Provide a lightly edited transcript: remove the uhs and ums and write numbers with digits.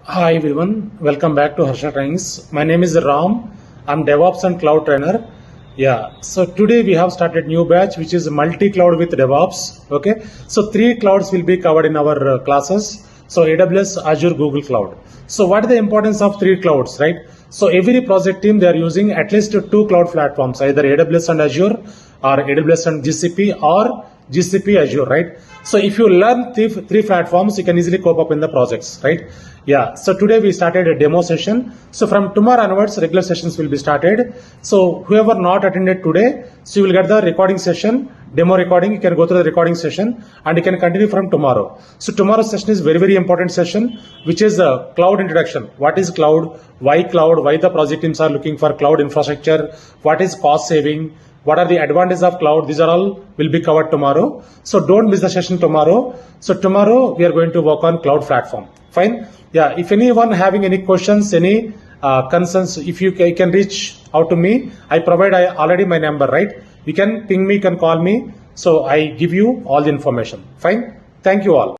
Hi everyone, welcome back to Harsha Trainings. My name is Ram. I'm DevOps and Cloud Trainer. Yeah, so today we have started new batch which is multi-cloud with DevOps. Okay, so 3 clouds will be covered in our classes. So AWS, Azure, Google Cloud. So what is the importance of 3 clouds, right? So every project team they are using at least 2 cloud platforms, either AWS and Azure or AWS and GCP or GCP Azure, right? So if you learn three platforms, you can easily cope up in the projects, right? Yeah. So today we started a demo session. So from tomorrow onwards, regular sessions will be started. So whoever not attended today, so you will get the recording session, demo recording. You can go through the recording session and you can continue from tomorrow. So tomorrow's session is very important session, which is a cloud introduction. What is cloud? Why cloud? Why the project teams are looking for cloud infrastructure? What is cost saving? What are the advantages of cloud? These are all will be covered tomorrow. So don't miss the session tomorrow. So tomorrow we are going to work on cloud platform. Fine. Yeah. If anyone having any questions, any concerns, if you can reach out to me. I provide already my number, right? You can ping me, you can call me. So I give you all the information. Fine. Thank you all.